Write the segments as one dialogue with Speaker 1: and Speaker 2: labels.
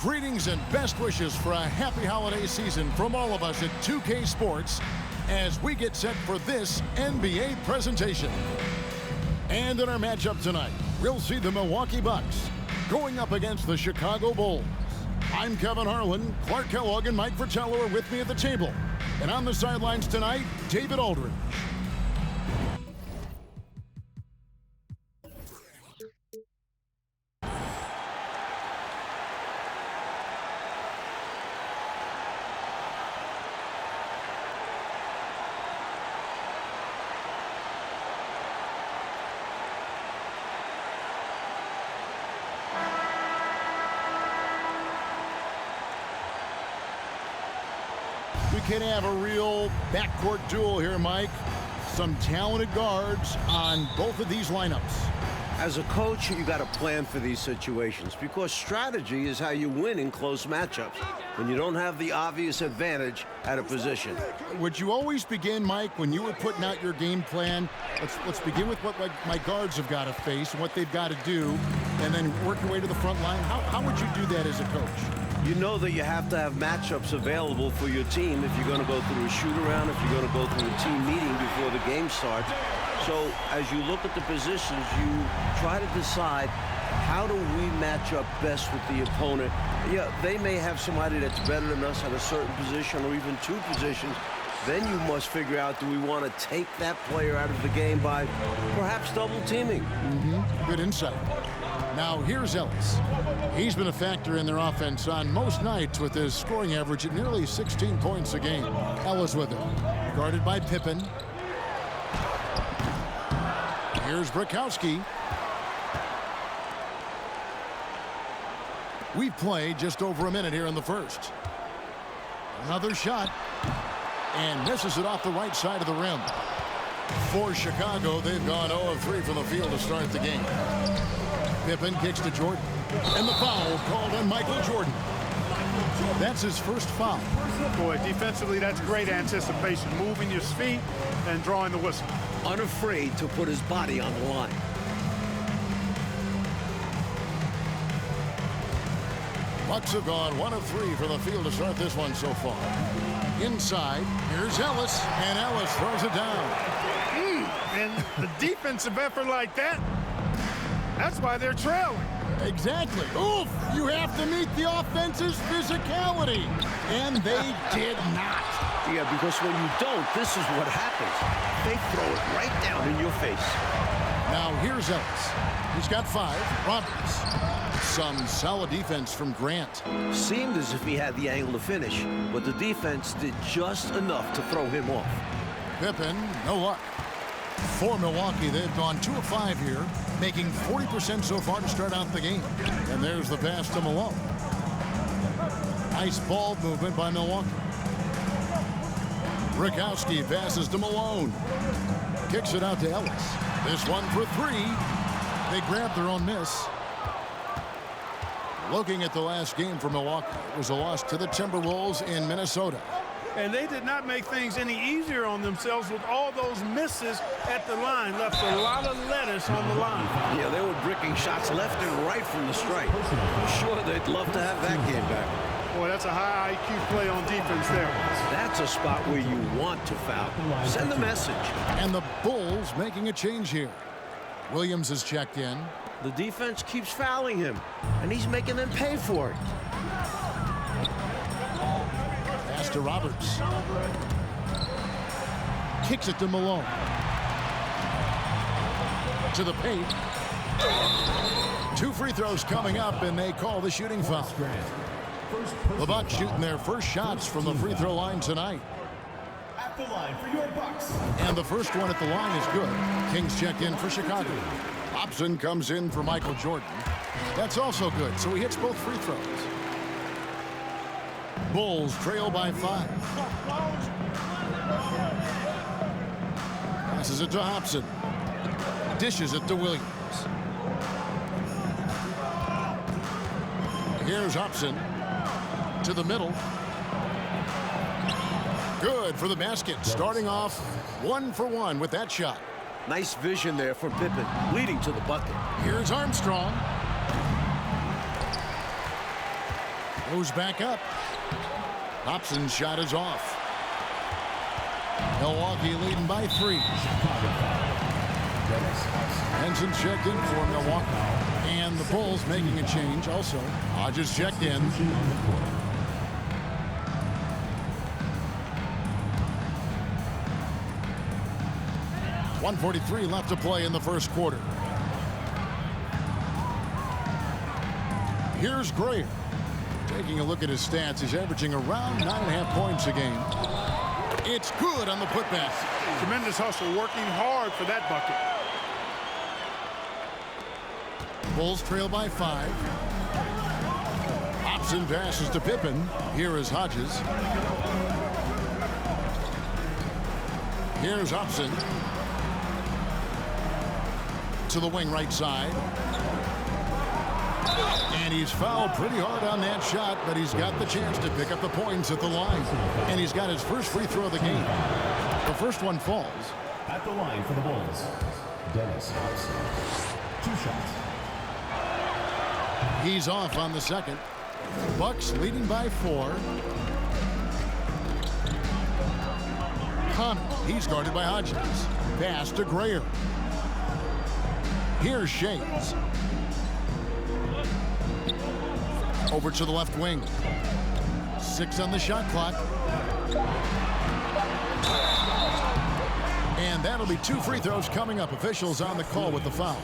Speaker 1: Greetings and best wishes for a happy holiday season from all of us at 2K Sports as we get set for this NBA presentation. And in our matchup tonight, we'll see the Milwaukee Bucks going up against the Chicago Bulls. I'm Kevin Harlan. Clark Kellogg and Mike Fratello are with me at the table. And on the sidelines tonight, David Aldridge. We can have a real backcourt duel here, Mike. Some talented guards on both of these lineups.
Speaker 2: As a coach, you got to plan for these situations because strategy is how you win in close matchups when you don't have the obvious advantage at a position.
Speaker 1: Would you always begin, Mike, when you were putting out your game plan? Let's begin with what my guards have got to face and what they've got to do, and then work your way to the front line. How would you do that as a coach?
Speaker 2: You know that you have to have matchups available for your team if you're going to go through a shoot-around, if you're going to go through a team meeting before the game starts. So as you look at the positions, you try to decide how do we match up best with the opponent. Yeah, they may have somebody that's better than us at a certain position or even two positions. Then you must figure out, do we want to take that player out of the game by perhaps double teaming?
Speaker 1: Good insight. Now here's Ellis. He's been a factor in their offense on most nights with his scoring average at nearly 16 points a game. Ellis with it. Guarded by Pippen. Here's Brakowski. We've played just over a minute here in the first. Another shot. And misses it off the right side of the rim. For Chicago, they've gone 0 of 3 from the field to start the game. Pippen kicks to Jordan. And the foul called on Michael Jordan. That's his first foul.
Speaker 3: Boy, defensively, that's great anticipation. Moving your feet and drawing the whistle.
Speaker 2: Unafraid to put his body on the line.
Speaker 1: Bucks have gone 1 of 3 from the field to start this one so far. Inside, here's Ellis, and Ellis throws it down.
Speaker 3: And the defensive effort like that, that's why they're trailing.
Speaker 1: Exactly. Oof! You have to meet the offense's physicality. And they did not.
Speaker 2: Yeah, because when you don't, this is what happens. They throw it right down in your face.
Speaker 1: Now here's Ellis. He's got 5. Roberts. Some solid defense from Grant.
Speaker 2: Seemed as if he had the angle to finish, but the defense did just enough to throw him off.
Speaker 1: Pippen, no luck. For Milwaukee, they've gone 2 of 5 here, making 40% so far to start out the game. And there's the pass to Malone. Nice ball movement by Milwaukee. Brakowski passes to Malone. Kicks it out to Ellis. This one for 3. They grab their own miss. Looking at the last game for Milwaukee, it was a loss to the Timberwolves in Minnesota.
Speaker 3: And they did not make things any easier on themselves with all those misses at the line. Left a lot of lettuce on the line.
Speaker 2: Yeah, they were bricking shots left and right from the stripe. I'm sure they'd love to have that game back.
Speaker 3: Boy, that's a high IQ play on defense there.
Speaker 2: That's a spot where you want to foul. Send the message.
Speaker 1: And the Bulls making a change here. Williams is checked in.
Speaker 2: The defense keeps fouling him, and he's making them pay for it.
Speaker 1: Pass to Roberts. Kicks it to Malone. To the paint. 2 free throws coming up, and they call the shooting foul. The Bucks shooting their first shots from the free throw line tonight.
Speaker 4: At the line for your Bucks.
Speaker 1: And the first one at the line is good. Kings check in for Chicago. Hobson comes in for Michael Jordan. That's also good, so he hits both free throws. Bulls trail by 5. Passes it to Hobson. Dishes it to Williams. Here's Hobson to the middle. Good for the basket. Starting off 1 for 1 with that shot.
Speaker 2: Nice vision there for Pippen, leading to the bucket.
Speaker 1: Here's Armstrong. Goes back up. Hobson's shot is off. Milwaukee leading by 3. Henson checked in for Milwaukee. And the Bulls making a change also. Hodges checked in. 1:43 left to play in the first quarter. Here's Gray. Taking a look at his stats, he's averaging around 9.5 points a game. It's good on the putback.
Speaker 3: Tremendous hustle, working hard for that bucket.
Speaker 1: Bulls trail by 5. Hobson passes to Pippen. Here is Hodges. Here's Hobson. To the wing right side. And he's fouled pretty hard on that shot, but he's got the chance to pick up the points at the line. And he's got his first free throw of the game. The first one falls.
Speaker 4: At the line for the Bulls, Dennis Hobson. 2 shots.
Speaker 1: He's off on the second. Bucks leading by 4. Connor, he's guarded by Hodges. Pass to Grayer. Here's Shades. Over to the left wing. 6 on the shot clock. And that'll be 2 free throws coming up. Officials on the call with the foul.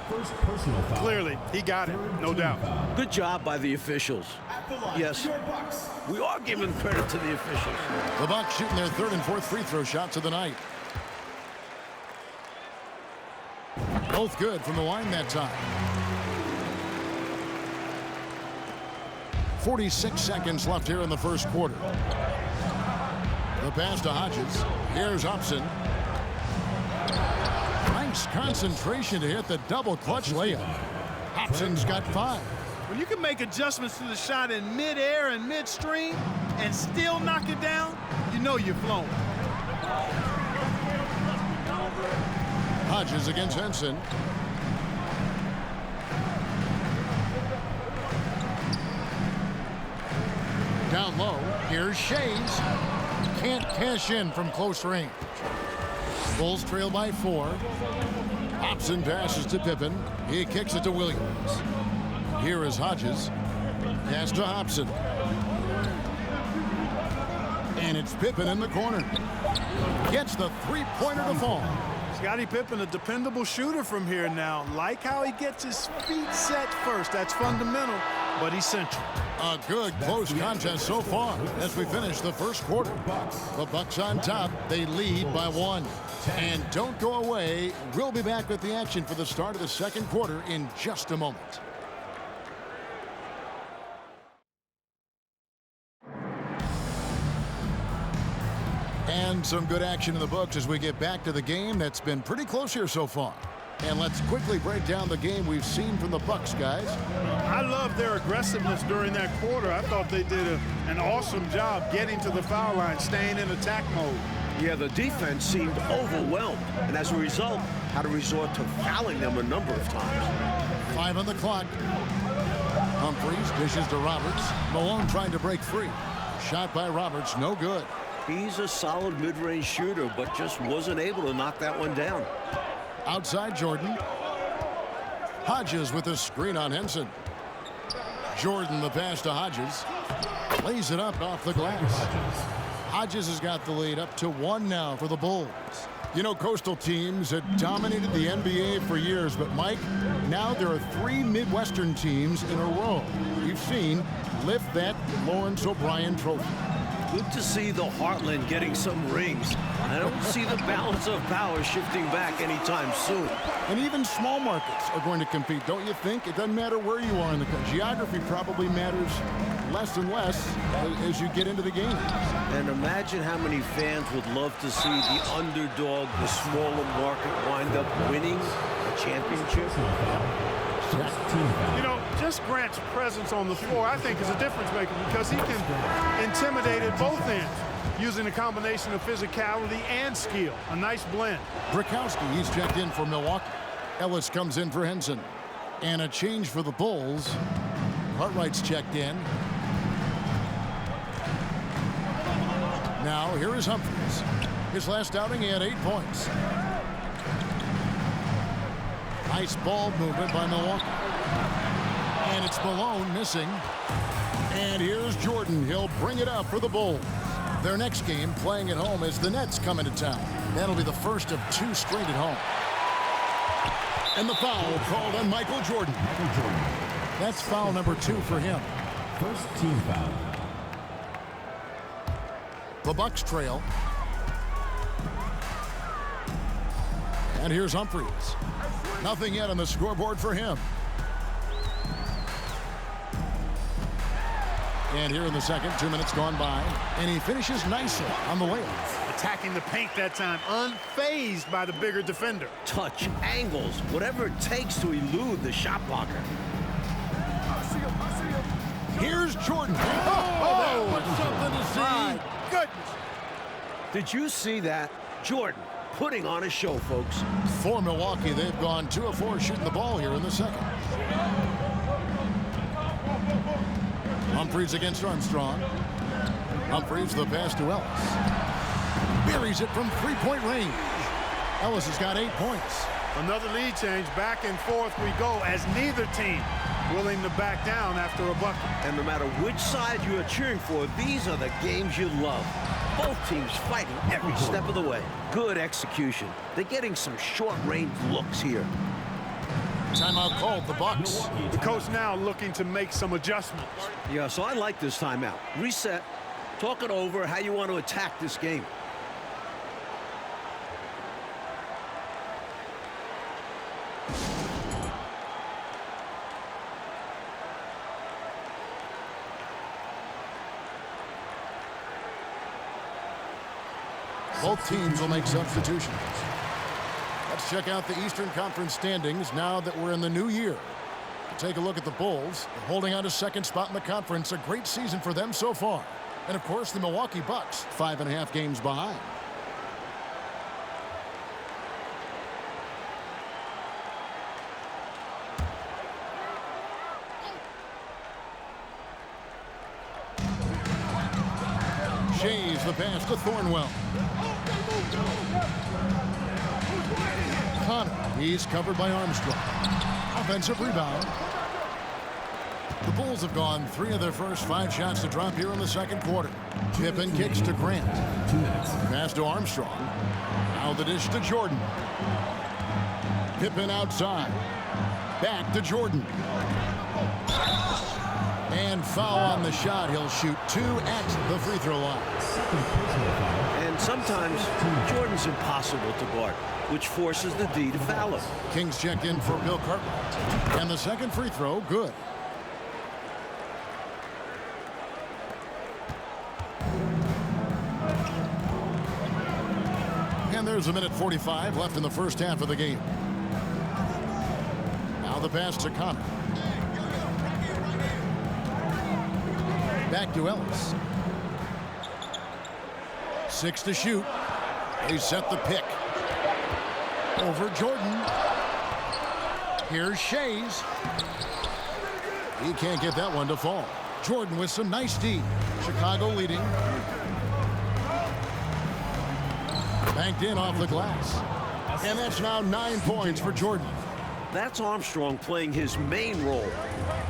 Speaker 4: First personal foul.
Speaker 3: Clearly, he got it, no doubt.
Speaker 2: Good job by the officials.
Speaker 4: At the line
Speaker 2: Yes.
Speaker 4: for your Bucks.
Speaker 2: We are giving credit to the officials.
Speaker 1: The Bucks shooting their 3rd and 4th free throw shots of the night. Both good from the line that time. 46 seconds left here in the first quarter. The pass to Hodges. Here's Hobson. Nice concentration to hit the double clutch layup. Hobson's got 5.
Speaker 3: When you can make adjustments to the shot in midair and midstream and still knock it down, you know you're flowing.
Speaker 1: Hodges against Henson. Down low. Here's Shades. Can't cash in from close range. Bulls trail by 4. Hobson passes to Pippen. He kicks it to Williams. Here is Hodges. Pass to Hobson. And it's Pippen in the corner. Gets the 3-pointer to fall.
Speaker 3: Scottie Pippen, a dependable shooter from here now. Like how he gets his feet set first. That's fundamental, but he's central.
Speaker 1: A good close contest so far as we finish the first quarter. The Bucks on top. They lead by 1. And don't go away. We'll be back with the action for the start of the second quarter in just a moment. And some good action in the books as we get back to the game that's been pretty close here so far. And let's quickly break down the game we've seen from the Bucks, guys.
Speaker 3: I love their aggressiveness during that quarter. I thought they did an awesome job getting to the foul line, staying in attack mode.
Speaker 2: Yeah, the defense seemed overwhelmed, and as a result, had to resort to fouling them a number of times.
Speaker 1: 5 on the clock. Humphries dishes to Roberts. Malone trying to break free. Shot by Roberts, no good.
Speaker 2: He's a solid mid-range shooter, but just wasn't able to knock that one down.
Speaker 1: Outside Jordan. Hodges with a screen on Henson. Jordan the pass to Hodges. Lays it up off the glass. Hodges has got the lead up to 1 now for the Bulls. You know, coastal teams had dominated the NBA for years, but Mike, now there are 3 Midwestern teams in a row you've seen lift that Lawrence O'Brien trophy.
Speaker 2: Good to see the Heartland getting some rings. I don't see the balance of power shifting back anytime soon.
Speaker 1: And even small markets are going to compete, don't you think? It doesn't matter where you are in the country. Geography probably matters less and less as you get into the game.
Speaker 2: And imagine how many fans would love to see the underdog, the smaller market, wind up winning a championship.
Speaker 3: You know, just Grant's presence on the floor, I think, is a difference maker because he can intimidate at both ends using a combination of physicality and skill. A nice blend.
Speaker 1: Brakowski, he's checked in for Milwaukee. Ellis comes in for Henson. And a change for the Bulls. Cartwright's checked in. Now here is Humphries. His last outing, he had 8 points. Nice ball movement by Milwaukee. And it's Malone missing. And here's Jordan. He'll bring it up for the Bulls. Their next game, playing at home, is the Nets coming to town. That'll be the first of 2 straight at home. And the foul called on Michael Jordan. That's foul number 2 for him.
Speaker 4: First team foul.
Speaker 1: The Bucks trail. And here's Humphries. Nothing yet on the scoreboard for him. And here in the second, 2 minutes gone by, and he finishes nicely on the layup.
Speaker 3: Attacking the paint that time, unfazed by the bigger defender.
Speaker 2: Touch, angles, whatever it takes to elude the shot blocker.
Speaker 1: Here's Jordan. That was something to see.
Speaker 3: My goodness.
Speaker 2: Did you see that? Jordan putting on a show, folks.
Speaker 1: For Milwaukee, they've gone 2 of 4 shooting the ball here in the second. Humphries against Armstrong. Humphries, the pass to Ellis. Buries it from 3-point range. Ellis has got 8 points.
Speaker 3: Another lead change. Back and forth we go as neither team willing to back down after a bucket.
Speaker 2: And no matter which side you are cheering for, these are the games you love. Both teams fighting every step of the way. Good execution. They're getting some short-range looks here.
Speaker 1: Timeout called, the Bucks.
Speaker 3: The coach now looking to make some adjustments.
Speaker 2: Yeah, so I like this timeout. Reset. Talk it over how you want to attack this game.
Speaker 1: Both teams will make substitutions. Let's check out the Eastern Conference standings now that we're in the new year. Take a look at the Bulls. They're holding on to second spot in the conference. A great season for them so far. And, of course, the Milwaukee Bucks, 5.5 games behind. Shays the pass to Thornwell. Connor, he's covered by Armstrong. Offensive rebound. The Bulls have gone 3 of their first 5 shots to drop here in the second quarter. Pippen kicks to Grant. Pass to Armstrong. Now the dish to Jordan. Pippen outside. Back to Jordan. And foul on the shot. He'll shoot 2 at the free throw line.
Speaker 2: And sometimes Jordan's impossible to guard, which forces the D to foul him.
Speaker 1: Kings check in for Bill Cartwright. And the second free throw, good. And there's 1:45 left in the first half of the game. Now the pass to Connor. Back to Ellis. 6 to shoot. They set the pick. Over Jordan. Here's Shays. He can't get that one to fall. Jordan with some nice D. Chicago leading. Banked in off the glass. And that's now 9 points for Jordan.
Speaker 2: That's Armstrong playing his main role,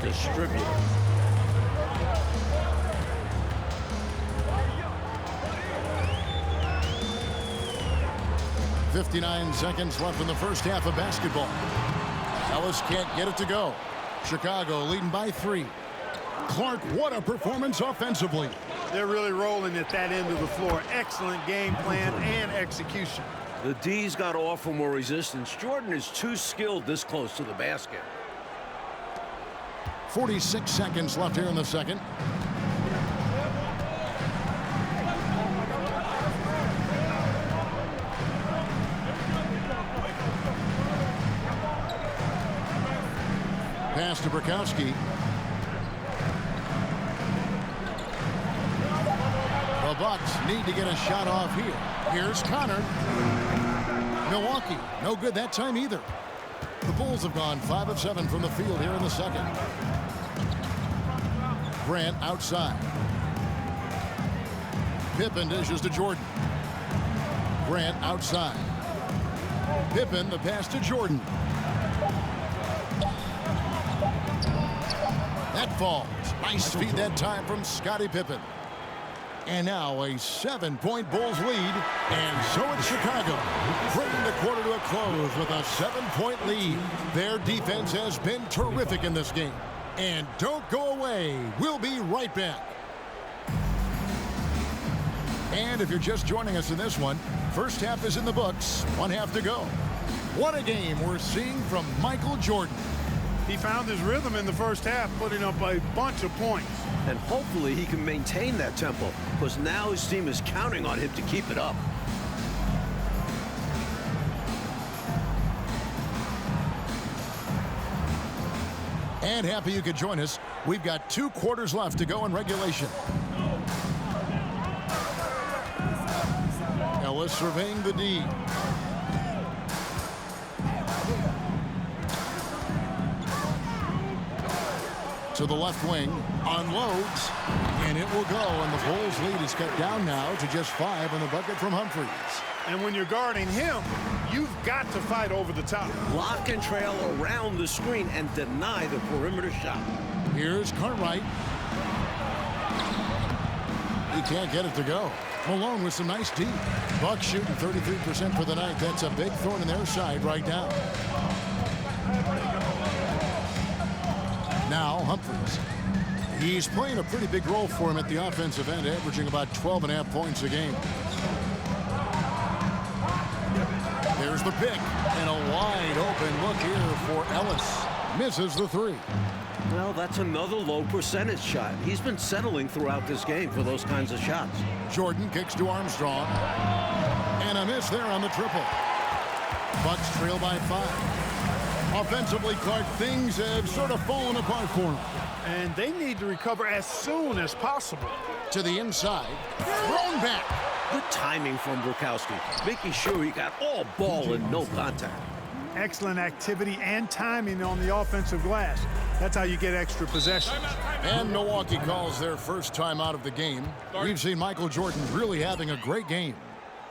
Speaker 2: distributor.
Speaker 1: 59 seconds left in the first half of basketball. Ellis can't get it to go. Chicago leading by 3. Clark, what a performance offensively.
Speaker 3: They're really rolling at that end of the floor. Excellent game plan and execution.
Speaker 2: The D's got to offer more resistance. Jordan is too skilled this close to the basket.
Speaker 1: 46 seconds left here in the second. Pass to Bukowski. The Bucks need to get a shot off here. Here's Connor. Milwaukee, no good that time either. The Bulls have gone 5 of 7 from the field here in the second. Grant outside. Pippen dishes to Jordan. Grant outside. Pippen, the pass to Jordan. That falls. Nice feed that time from Scottie Pippen. And now a 7-point Bulls lead. And so it's Chicago, bringing the quarter to a close with a 7-point lead. Their defense has been terrific in this game. And don't go away. We'll be right back. And if you're just joining us in this one, first half is in the books. 1 half to go. What a game we're seeing from Michael Jordan.
Speaker 3: He found his rhythm in the first half, putting up a bunch of points.
Speaker 2: And hopefully he can maintain that tempo, because now his team is counting on him to keep it up.
Speaker 1: And happy you could join us. We've got 2 quarters left to go in regulation. Ellis surveying the D. To the left wing, unloads, and it will go, and the Bulls lead is cut down now to just 5 on the bucket from Humphries.
Speaker 3: And when you're guarding him, you've got to fight over the top.
Speaker 2: Lock and trail around the screen and deny the perimeter shot.
Speaker 1: Here's Cartwright. He can't get it to go. Malone with some nice deep. Bucks shooting 33% for the night. That's a big thorn in their side right now. Now Humphries. He's playing a pretty big role for him at the offensive end, averaging about 12.5 points a game. There's the pick, and a wide open look here for Ellis. Misses the 3.
Speaker 2: Well, that's another low percentage shot. He's been settling throughout this game for those kinds of shots.
Speaker 1: Jordan kicks to Armstrong. And a miss there on the triple. Bucks trail by 5. Offensively, Clark, things have sort of fallen apart for him.
Speaker 3: And they need to recover as soon as possible.
Speaker 1: To the inside. Thrown back.
Speaker 2: Good timing from Bukowski, making sure he got all ball and no contact.
Speaker 3: Excellent activity and timing on the offensive glass. That's how you get extra possessions.
Speaker 1: And Milwaukee calls their first time out of the game. We've seen Michael Jordan really having a great game.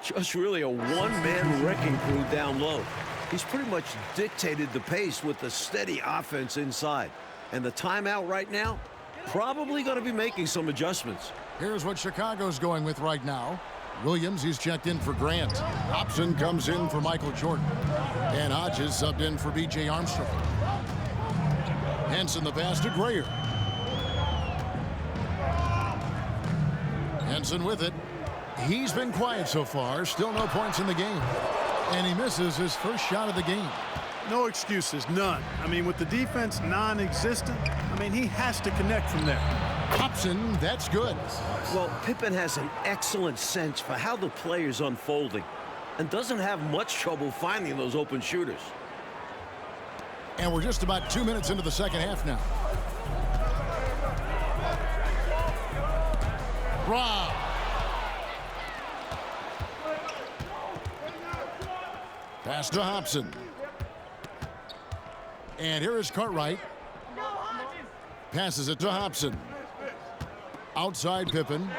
Speaker 2: Just really a one-man wrecking crew down low. He's pretty much dictated the pace with the steady offense inside. And the timeout right now, probably going to be making some adjustments.
Speaker 1: Here's what Chicago's going with right now. Williams, he's checked in for Grant. Hobson comes in for Michael Jordan. And Hodges subbed in for B.J. Armstrong. Henson the pass to Grayer. Henson with it. He's been quiet so far. Still no points in the game. And he misses his first shot of the game.
Speaker 3: No excuses, none. I mean, with the defense non-existent, he has to connect from there.
Speaker 1: Hobson, that's good.
Speaker 2: Well, Pippen has an excellent sense for how the play is unfolding and doesn't have much trouble finding those open shooters.
Speaker 1: And we're just about 2 minutes into the second half now. Rob. Pass to Hobson. And here is Cartwright. Passes it to Hobson. Outside Pippen.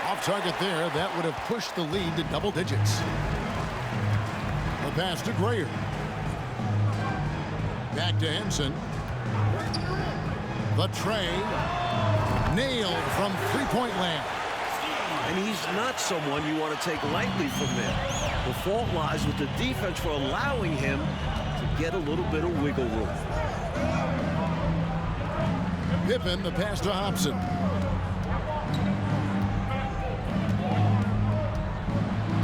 Speaker 1: Off target there. That would have pushed the lead to double digits. The pass to Grayer. Back to Henson. The tray. Nailed from three-point land.
Speaker 2: And he's not someone you want to take lightly from there. The fault lies with the defense for allowing him to get a little bit of wiggle room.
Speaker 1: Pippen, the pass to Hobson.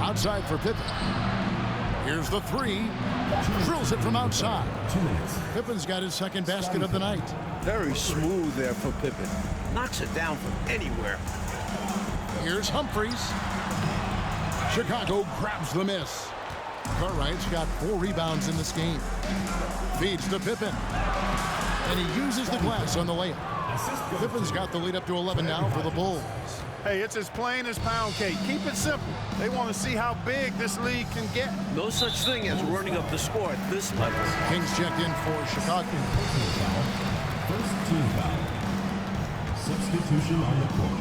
Speaker 1: Outside for Pippen. Here's the 3. Drills it from outside.
Speaker 4: 2 minutes.
Speaker 1: Pippen's got his second basket of the night.
Speaker 2: Very smooth there for Pippen. Knocks it down from anywhere.
Speaker 1: Here's Humphries. Chicago grabs the miss. Cartwright's got 4 rebounds in this game. Feeds to Pippen. And he uses the glass on the layup. Pippen's got the lead up to 11 now for the Bulls.
Speaker 3: Hey, it's as plain as pound cake. Keep it simple. They want to see how big this league can get.
Speaker 2: No such thing as running up the score at this level.
Speaker 1: Kings checked in for Chicago.
Speaker 4: First team foul. Substitution on the court.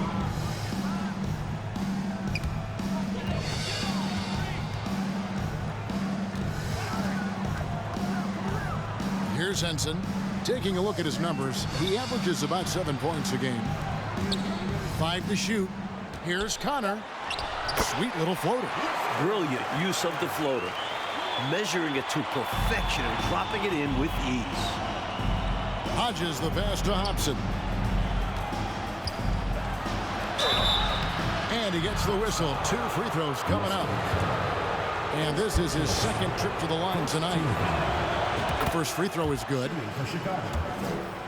Speaker 1: Here's Henson. Taking a look at his numbers, he averages about 7 points a game. 5 to shoot. Here's Connor. Sweet little floater.
Speaker 2: Brilliant use of the floater. Measuring it to perfection and dropping it in with ease.
Speaker 1: Hodges the pass to Hobson. And he gets the whistle. 2 free throws coming up. And this is his second trip to the line tonight. The first free throw is good.
Speaker 4: For Chicago,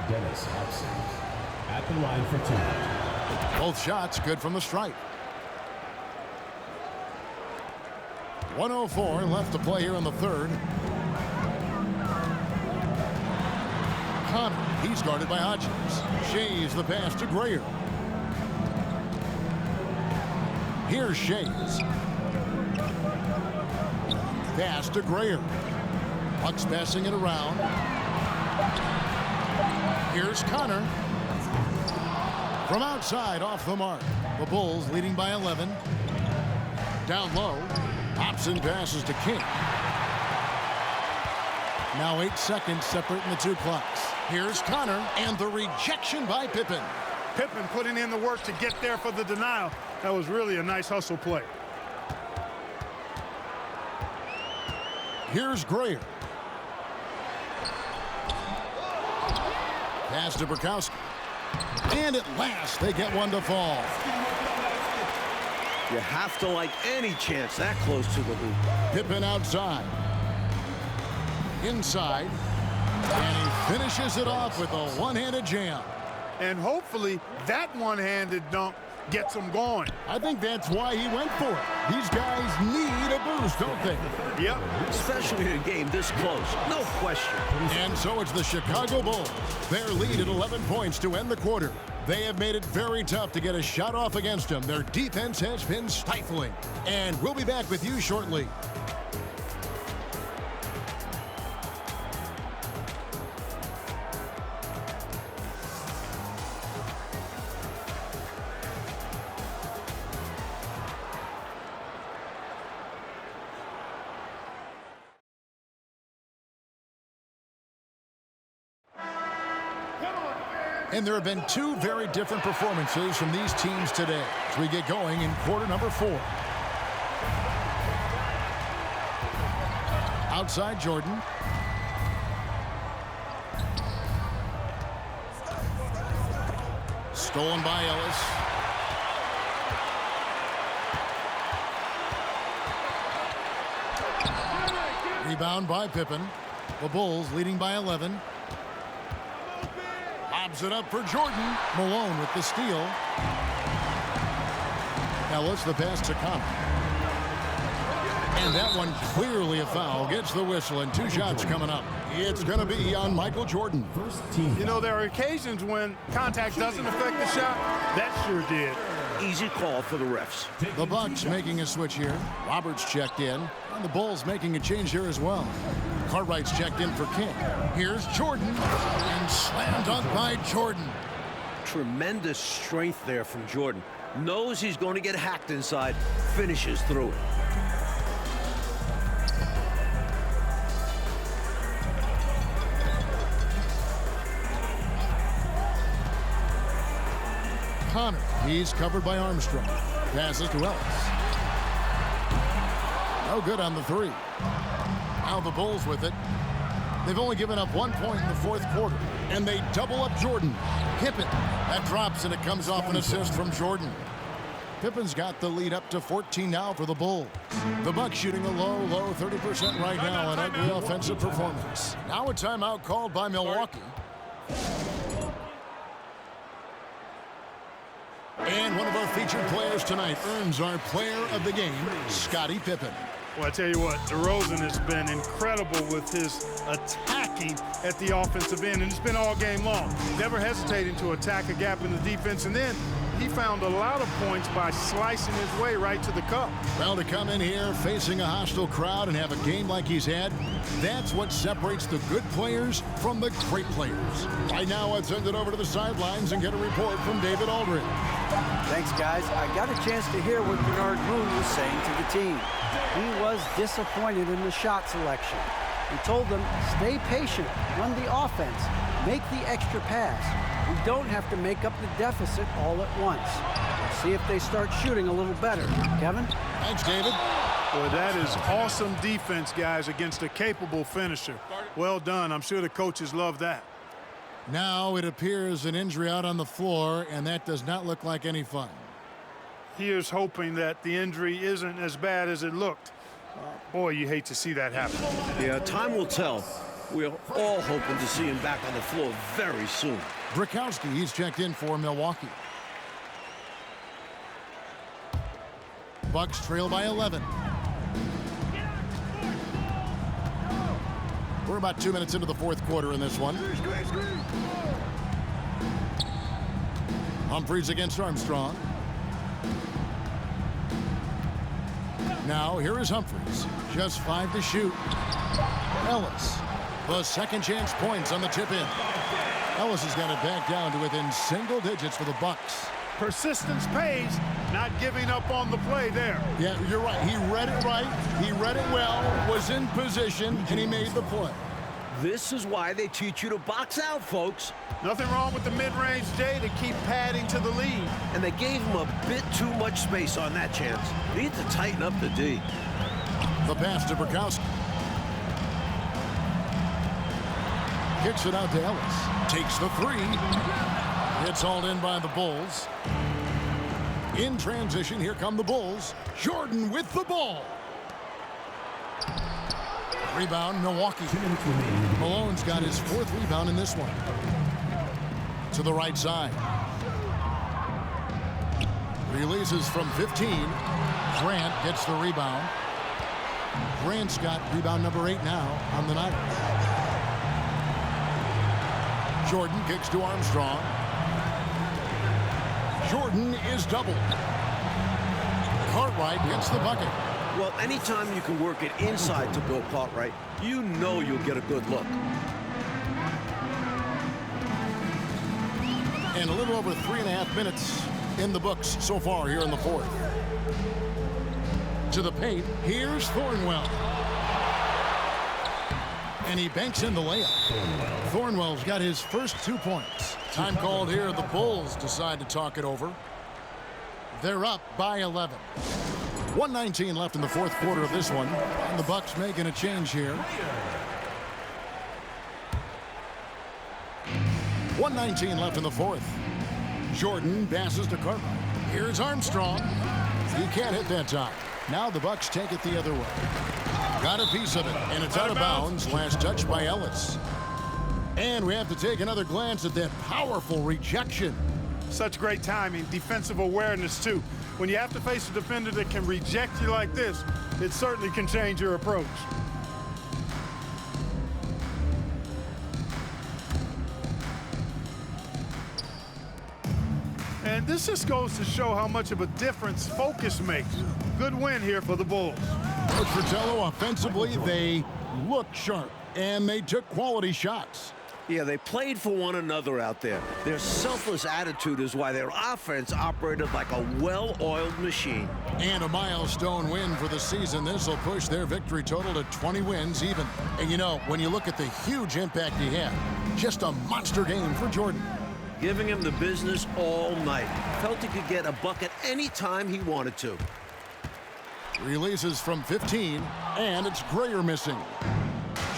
Speaker 4: Dennis Hobson at the line for 2.
Speaker 1: Both shots good from the stripe. 1:04 left to play here in the third. Connor, he's guarded by Hodges. Shays the pass to Grayer. Here's Shays. Pass to Grayer. Bucks passing it around. Here's Connor. From outside, off the mark. The Bulls leading by 11. Down low. Hobson passes to King. Now 8 seconds separating the 2 clocks. Here's Connor, and the rejection by Pippen.
Speaker 3: Pippen putting in the work to get there for the denial. That was really a nice hustle play.
Speaker 1: Here's Grayer. Pass to Burkowski. And at last, they get one to fall.
Speaker 2: You have to like any chance that close to the hoop.
Speaker 1: Pippen outside. Inside. And he finishes it off with a one-handed jam.
Speaker 3: And hopefully that one-handed dunk gets him going.
Speaker 1: I think that's why he went for it. These guys need a boost, don't they?
Speaker 3: Yep.
Speaker 2: Especially in a game this close. No question.
Speaker 1: And so it's the Chicago Bulls. Their lead at 11 points to end the quarter. They have made it very tough to get a shot off against them. Their defense has been stifling. And we'll be back with you shortly. And there have been 2 very different performances from these teams today as we get going in quarter number 4. Outside Jordan. Stolen by Ellis. Rebound by Pippen. The Bulls leading by 11. Lobs it up for Jordan. Malone with the steal. Ellis the pass to Connor. And that one clearly a foul. Gets the whistle and 2 shots coming up. It's going to be on Michael Jordan.
Speaker 4: First team.
Speaker 3: You know, there are occasions when contact doesn't affect the shot. That sure did.
Speaker 2: Easy call for the refs.
Speaker 1: The Bucks making a switch here. Roberts checked in. And the Bulls making a change here as well. Cartwright's checked in for King. Here's Jordan. And slam dunk by Jordan.
Speaker 2: Tremendous strength there from Jordan. Knows he's going to get hacked inside. Finishes through it.
Speaker 1: Connor, he's covered by Armstrong. Passes to Ellis. No good on the 3. Now the Bulls with it. They've only given up 1 point in the 4th quarter. And they double up Jordan. Pippen. That drops and it comes off an assist from Jordan. Pippen's got the lead up to 14 now for the Bulls. The Bucks shooting a low 30% right now. An ugly offensive performance. Now a timeout called by Milwaukee. And one of our featured players tonight earns our player of the game, Scottie Pippen.
Speaker 3: Well, I tell you what, DeRozan has been incredible with his attacking at the offensive end, and it's been all game long. Never hesitating to attack a gap in the defense, and then he found a lot of points by slicing his way right to the cup.
Speaker 1: Well, to come in here facing a hostile crowd and have a game like he's had, that's what separates the good players from the great players. Right now, let's send it over to the sidelines and get a report from David Aldridge.
Speaker 5: Thanks, guys. I got a chance to hear what Bernard Boone was saying to the team. He was disappointed in the shot selection. He told them, stay patient, run the offense, make the extra pass. We don't have to make up the deficit all at once. We'll see if they start shooting a little better. Kevin?
Speaker 1: Thanks, David.
Speaker 3: Boy, that is awesome defense, guys, against a capable finisher. Well done. I'm sure the coaches love that.
Speaker 1: Now it appears an injury out on the floor, and that does not look like any fun.
Speaker 3: Here's hoping that the injury isn't as bad as it looked. Boy, you hate to see that happen.
Speaker 2: Yeah, time will tell. We're all hoping to see him back on the floor very soon.
Speaker 1: Brakowski, he's checked in for Milwaukee. Bucks trail by 11. We're about 2 minutes into the fourth quarter in this one. Humphries against Armstrong. Now here is Humphries. Just 5 to shoot. Ellis. The second chance points on the tip in. Ellis has got it back down to within single digits for the Bucks.
Speaker 3: Persistence pays, not giving up on the play there.
Speaker 1: Yeah, you're right. He read it right. He read it well, was in position, and he made the play.
Speaker 2: This is why they teach you to box out, folks.
Speaker 3: Nothing wrong with the mid-range J to keep padding to the lead.
Speaker 2: And they gave him a bit too much space on that chance. They need to tighten up the D.
Speaker 1: The pass to Brakowski. Kicks it out to Ellis. Takes the three. It's hauled in by the Bulls. In transition, here come the Bulls. Jordan with the ball. Rebound, Milwaukee. Malone's got his 4th rebound in this one. To the right side. Releases from 15. Grant gets the rebound. Grant's got rebound number 8 now on the night. Jordan kicks to Armstrong. Jordan is doubled. Cartwright gets the bucket.
Speaker 2: Well, anytime you can work it inside to Bill Cartwright, you know you'll get a good look.
Speaker 1: And a little over 3.5 minutes in the books so far here in the fourth. To the paint, here's Thornwell. And he banks in the layup. Thornwell's got his first 2 points. Time called here. The Bulls decide to talk it over. They're up by 11. 1:19 left in the fourth quarter of this one. And the Bucks making a change here. 1:19 left in the fourth. Jordan passes to Cartwright. Here's Armstrong. He can't hit that time. Now the Bucks take it the other way. Got a piece of it, and it's out of bounds. Last touch by Ellis. And we have to take another glance at that powerful rejection.
Speaker 3: Such great timing, defensive awareness, too. When you have to face a defender that can reject you like this, it certainly can change your approach. And this just goes to show how much of a difference focus makes. Good win here for the Bulls.
Speaker 1: Coach Fratello, offensively, they looked sharp, and they took quality shots.
Speaker 2: Yeah, they played for one another out there. Their selfless attitude is why their offense operated like a well-oiled machine.
Speaker 1: And a milestone win for the season. This will push their victory total to 20 wins even. And you know, when you look at the huge impact he had, just a monster game for Jordan.
Speaker 2: Giving him the business all night. Felt he could get a bucket anytime he wanted to.
Speaker 1: Releases from 15, and it's Grayer missing.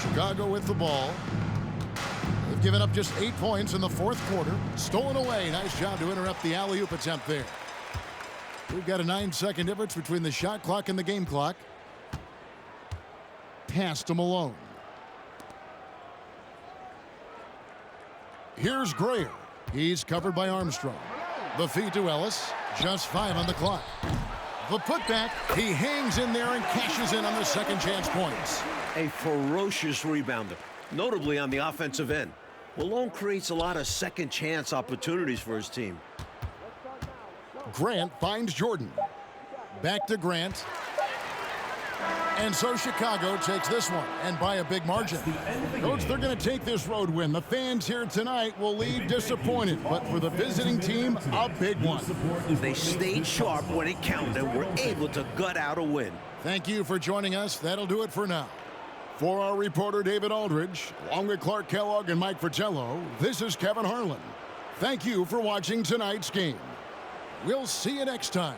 Speaker 1: Chicago with the ball. They've given up just 8 points in the fourth quarter. Stolen away. Nice job to interrupt the alley-oop attempt there. We've got a 9-second difference between the shot clock and the game clock. Pass to Malone. Here's Grayer. He's covered by Armstrong. The feed to Ellis. Just 5 on the clock. The putback. He hangs in there and cashes in on the second chance points.
Speaker 2: A ferocious rebounder, notably on the offensive end. Malone creates a lot of second chance opportunities for his team.
Speaker 1: Grant finds Jordan. Back to Grant. And so Chicago takes this one, and by a big margin. Coach, they're going to take this road win. The fans here tonight will leave disappointed, but for the visiting team, a big one.
Speaker 2: They stayed sharp when it counted and were able to gut out a win.
Speaker 1: Thank you for joining us. That'll do it for now. For our reporter, David Aldridge, along with Clark Kellogg and Mike Fratello, this is Kevin Harlan. Thank you for watching tonight's game. We'll see you next time.